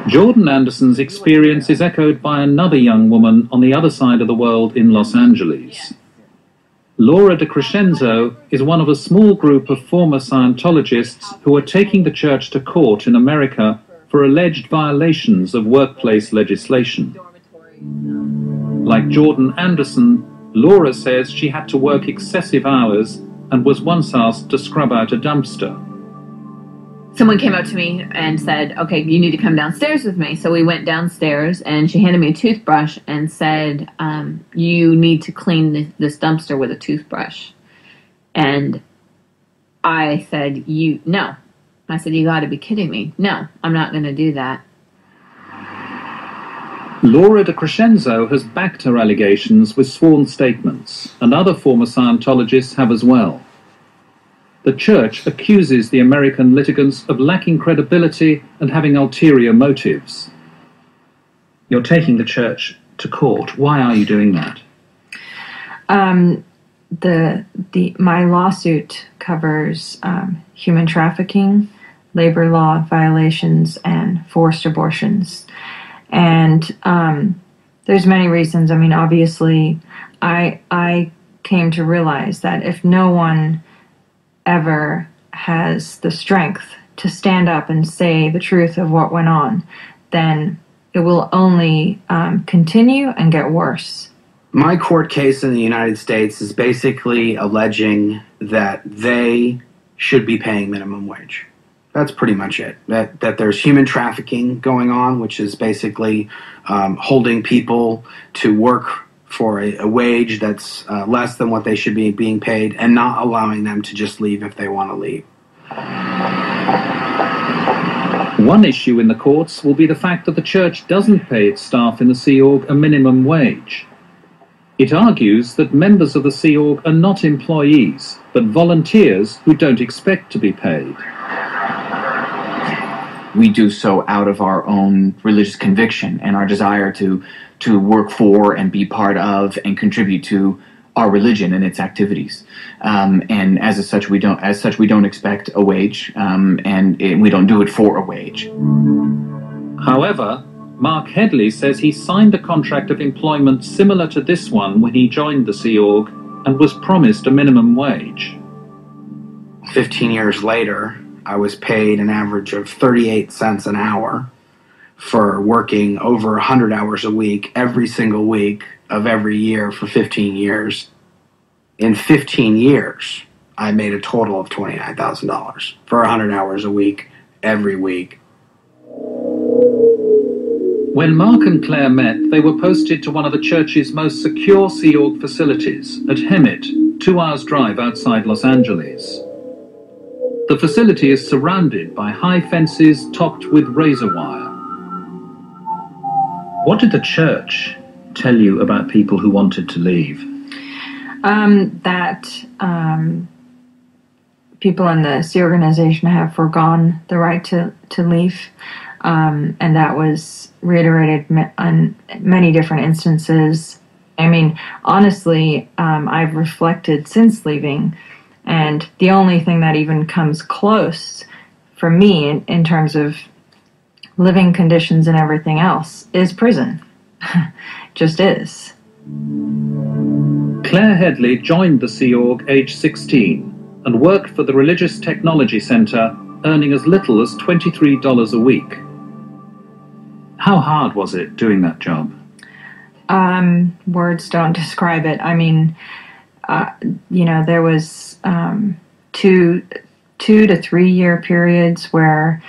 Jordan Anderson's experience is echoed by another young woman on the other side of the world in Los Angeles. Laura DeCrescenzo is one of a small group of former Scientologists who are taking the church to court in America for alleged violations of workplace legislation. Like Jordan Anderson, Laura says she had to work excessive hours and was once asked to scrub out a dumpster. Someone came up to me and said, okay, you need to come downstairs with me. So we went downstairs and she handed me a toothbrush and said, you need to clean this dumpster with a toothbrush. And I said, no. I said, you got to be kidding me. No, I'm not going to do that. Laura DeCrescenzo has backed her allegations with sworn statements, and other former Scientologists have as well. The church accuses the American litigants of lacking credibility and having ulterior motives. You're taking the church to court. Why are you doing that? My lawsuit covers human trafficking, labor law violations, and forced abortions. And there's many reasons. I mean, obviously, I came to realize that if no one ever has the strength to stand up and say the truth of what went on, then it will only continue and get worse. My court case in the United States is basically alleging that they should be paying minimum wage. That's pretty much it. That there's human trafficking going on, which is basically holding people to work for a wage that's less than what they should be being paid, and not allowing them to just leave if they want to leave. One issue in the courts will be the fact that the church doesn't pay its staff in the Sea Org a minimum wage. It argues that members of the Sea Org are not employees, but volunteers who don't expect to be paid. We do so out of our own religious conviction and our desire to work for and be part of and contribute to our religion and its activities. And as such, we don't expect a wage, and we don't do it for a wage. However, Mark Headley says he signed a contract of employment similar to this one when he joined the Sea Org and was promised a minimum wage. 15 years later, I was paid an average of 38 cents an hour for working over 100 hours a week, every single week of every year for 15 years. In 15 years, I made a total of $29,000 for 100 hours a week, every week. When Mark and Claire met, they were posted to one of the church's most secure Sea Org facilities at Hemet, 2 hours' drive outside Los Angeles. The facility is surrounded by high fences topped with razor wire. What did the church tell you about people who wanted to leave? That people in the Sea organization have foregone the right to leave, and that was reiterated on many different instances. I mean, honestly, I've reflected since leaving, and the only thing that even comes close for me in terms of living conditions and everything else is prison. Just is. Claire Headley joined the Sea Org age 16 and worked for the Religious Technology Center, earning as little as $23 a week. How hard was it doing that job? Words don't describe it. I mean, there was 2 to 3 year periods where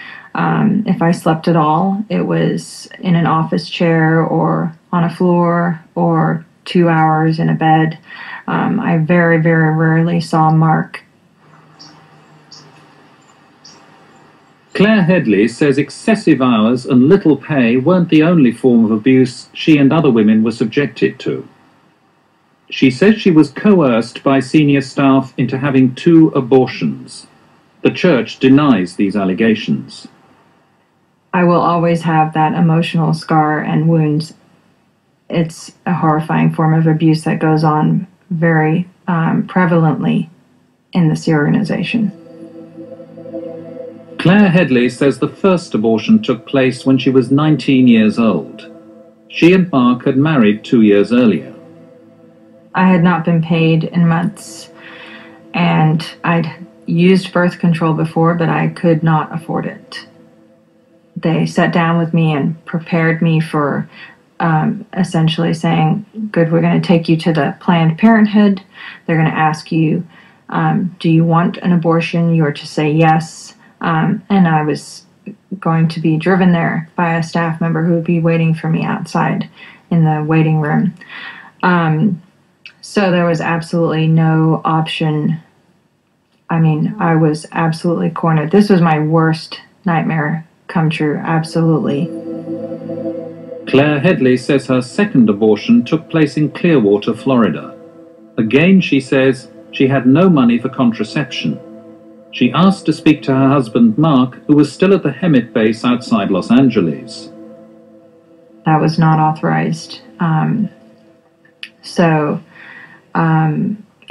if I slept at all, it was in an office chair or on a floor or 2 hours in a bed. I very, very rarely saw Mark. Claire Headley says excessive hours and little pay weren't the only form of abuse she and other women were subjected to. She says she was coerced by senior staff into having 2 abortions. The church denies these allegations. I will always have that emotional scar and wounds. It's a horrifying form of abuse that goes on very prevalently in the Sea organization. Claire Headley says the first abortion took place when she was 19 years old. She and Mark had married 2 years earlier. I had not been paid in months, and I'd used birth control before, but I could not afford it. They sat down with me and prepared me for essentially saying, good, we're going to take you to the Planned Parenthood. They're going to ask you, do you want an abortion? You are to say yes. And I was going to be driven there by a staff member who would be waiting for me outside in the waiting room. So there was absolutely no option. I mean, I was absolutely cornered. This was my worst nightmare come true, absolutely. Claire Headley says her second abortion took place in Clearwater, Florida. Again, she says she had no money for contraception. She asked to speak to her husband, Mark, who was still at the Hemet base outside Los Angeles. That was not authorized.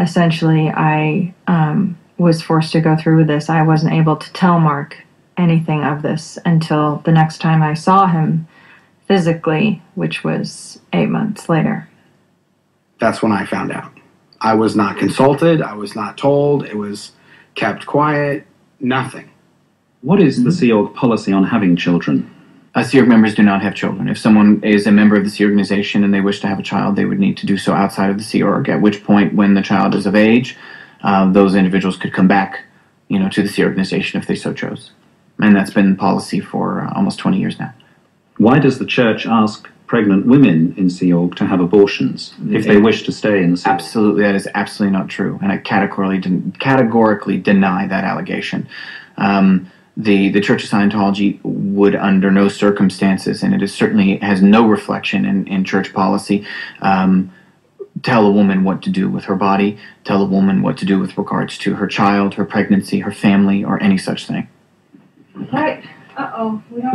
Essentially, I was forced to go through with this. I wasn't able to tell Mark anything of this until the next time I saw him physically, which was 8 months later. That's when I found out. I was not consulted. I was not told. It was kept quiet. Nothing. What is the Sea Org policy on having children? Sea Org members do not have children. If someone is a member of the Sea organization and they wish to have a child, they would need to do so outside of the Sea Org, at which point, when the child is of age, those individuals could come back, to the Sea organization if they so chose. And that's been policy for almost 20 years now. Why does the church ask pregnant women in Sea Org to have abortions if they wish to stay in the Sea Org? Absolutely, that is absolutely not true, and I categorically deny that allegation. The Church of Scientology would, under no circumstances, and it is certainly has no reflection in church policy, tell a woman what to do with her body, tell a woman what to do with regards to her child, her pregnancy, her family, or any such thing. Right.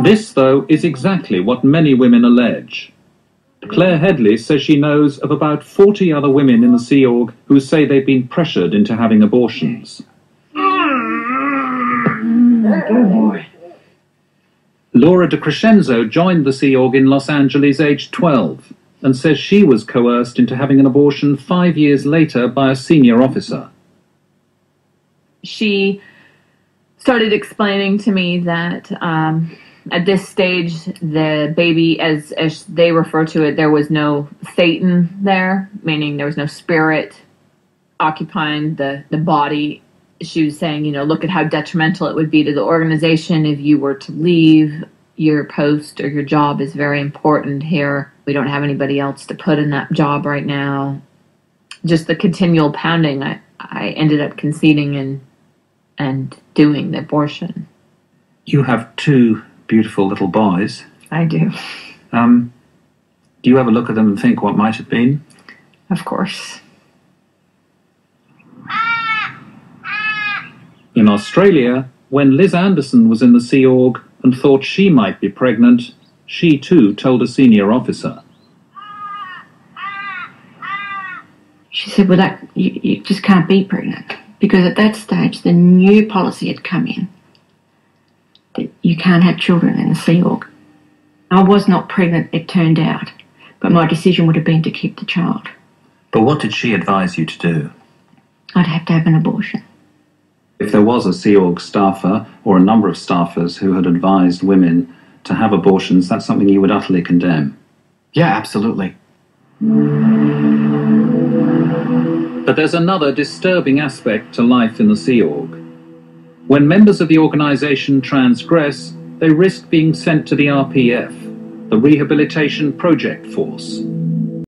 This, though, is exactly what many women allege. Claire Headley says she knows of about 40 other women in the Sea Org who say they've been pressured into having abortions. Good boy. Laura DeCrescenzo joined the Sea Org in Los Angeles aged 12 and says she was coerced into having an abortion 5 years later by a senior officer. She started explaining to me that at this stage, the baby, as they refer to it, there was no Satan there, meaning there was no spirit occupying the body. She was saying, look at how detrimental it would be to the organization if you were to leave. Your post or your job is very important here. We don't have anybody else to put in that job right now. Just the continual pounding, I ended up conceding and doing the abortion. You have 2 beautiful little boys. I do. Do you ever look at them and think what might have been? Of course. In Australia, when Liz Anderson was in the Sea Org and thought she might be pregnant, she too told a senior officer. She said, well, you just can't be pregnant. Because at that stage, the new policy had come in that you can't have children in the Sea Org. I was not pregnant, it turned out, but my decision would have been to keep the child. But what did she advise you to do? I'd have to have an abortion. If there was a Sea Org staffer or a number of staffers who had advised women to have abortions, that's something you would utterly condemn. Yeah, absolutely. But there's another disturbing aspect to life in the Sea Org. When members of the organization transgress, they risk being sent to the RPF, the Rehabilitation Project Force.